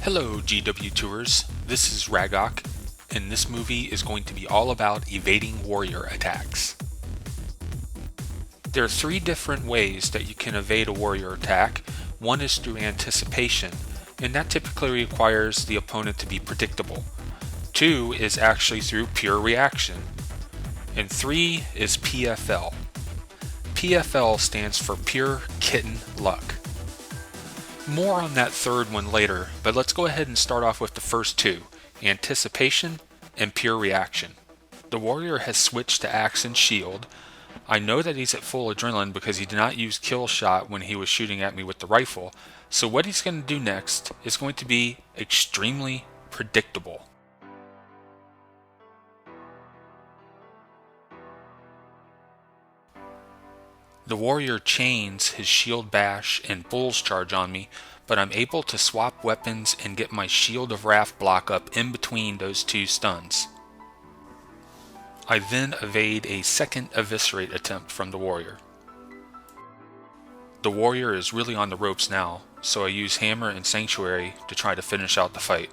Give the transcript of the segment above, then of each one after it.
Hello GW Tours, this is Ragok, and this movie is going to be all about evading warrior attacks. There are three different ways that you can evade a warrior attack. One is through anticipation, and that typically requires the opponent to be predictable. Two is actually through pure reaction. And three is PFL. PFL stands for Pure Kitten Luck. More on that third one later, but let's go ahead and start off with the first two, anticipation and pure reaction. The warrior has switched to axe and shield. I know that he's at full adrenaline because he did not use kill shot when he was shooting at me with the rifle, so what he's going to do next is going to be extremely predictable. The warrior chains his shield bash and bull's charge on me, but I'm able to swap weapons and get my Shield of Wrath block up in between those two stuns. I then evade a second eviscerate attempt from the warrior. The warrior is really on the ropes now, so I use hammer and sanctuary to try to finish out the fight.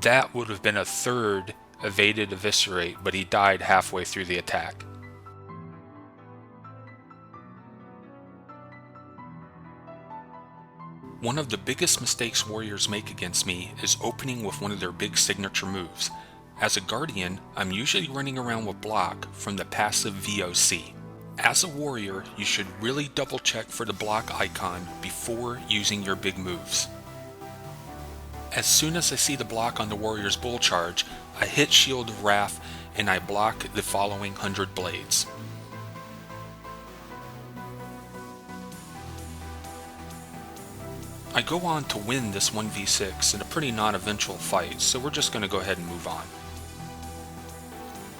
That would have been a third evaded eviscerate, but he died halfway through the attack. One of the biggest mistakes warriors make against me is opening with one of their big signature moves. As a guardian, I'm usually running around with block from the passive VOC. As a warrior, you should really double check for the block icon before using your big moves. As soon as I see the block on the warrior's bull charge, I hit Shield of Wrath and I block the following 100 blades. I go on to win this 1v6 in a pretty non-eventual fight, so we're just going to go ahead and move on.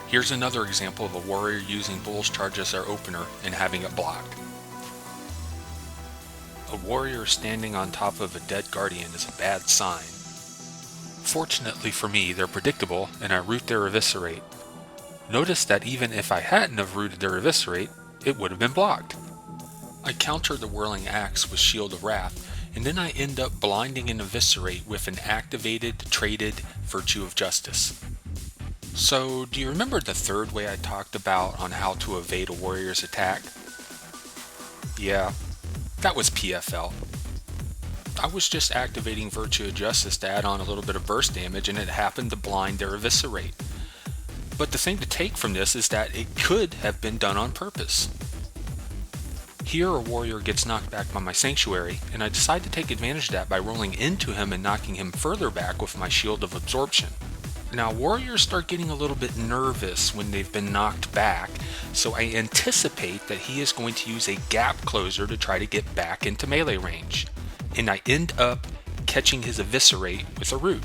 Here's another example of a warrior using bull's charge as their opener and having it blocked. A warrior standing on top of a dead guardian is a bad sign. Fortunately for me, they're predictable and I root their eviscerate. Notice that even if I hadn't have rooted their eviscerate, it would have been blocked. I counter the whirling axe with Shield of Wrath, and then I end up blinding an eviscerate with an activated, traded Virtue of Justice. So, do you remember the third way I talked about on how to evade a warrior's attack? Yeah, that was PFL. I was just activating Virtue of Justice to add on a little bit of burst damage, and it happened to blind their eviscerate. But the thing to take from this is that it could have been done on purpose. Here a warrior gets knocked back by my sanctuary, and I decide to take advantage of that by rolling into him and knocking him further back with my Shield of Absorption. Now warriors start getting a little bit nervous when they've been knocked back, so I anticipate that he is going to use a gap closer to try to get back into melee range, and I end up catching his eviscerate with a root.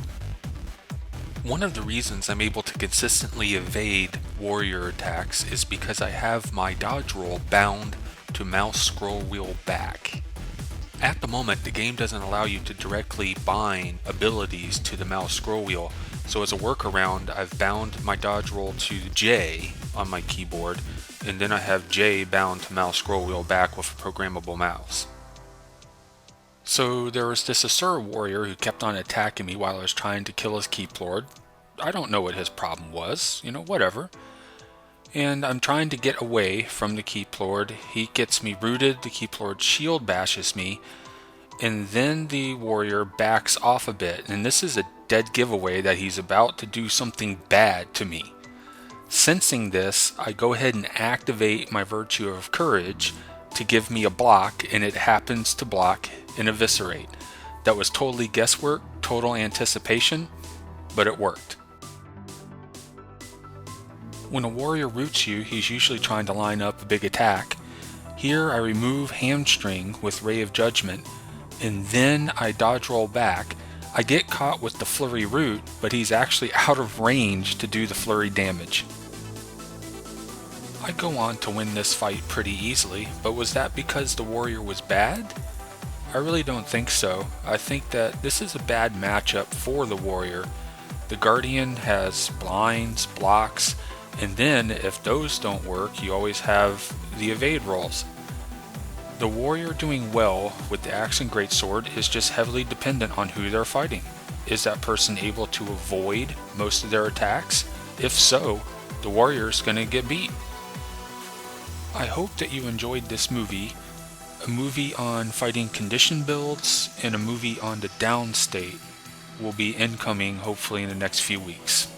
One of the reasons I'm able to consistently evade warrior attacks is because I have my dodge roll bound to mouse scroll wheel back. At the moment, the game doesn't allow you to directly bind abilities to the mouse scroll wheel, so as a workaround, I've bound my dodge roll to J on my keyboard, and then I have J bound to mouse scroll wheel back with a programmable mouse. So there was this Asura warrior who kept on attacking me while I was trying to kill his keep lord. I don't know what his problem was, whatever. And I'm trying to get away from the Keep Lord. He gets me rooted, the Keep Lord shield bashes me, and then the warrior backs off a bit, and this is a dead giveaway that he's about to do something bad to me. Sensing this, I go ahead and activate my Virtue of Courage to give me a block, and it happens to block an eviscerate. That was totally guesswork, total anticipation, but it worked. When a warrior roots you, he's usually trying to line up a big attack. Here I remove Hamstring with Ray of Judgment, and then I dodge roll back. I get caught with the flurry root, but he's actually out of range to do the flurry damage. I go on to win this fight pretty easily, but was that because the warrior was bad? I really don't think so. I think that this is a bad matchup for the warrior. The Guardian has blinds, blocks, and then if those don't work, you always have the evade rolls. The warrior doing well with the axe and greatsword is just heavily dependent on who they're fighting. Is that person able to avoid most of their attacks? If so, the warrior's going to get beat. I hope that you enjoyed this movie. A movie on fighting condition builds and a movie on the down state will be incoming hopefully in the next few weeks.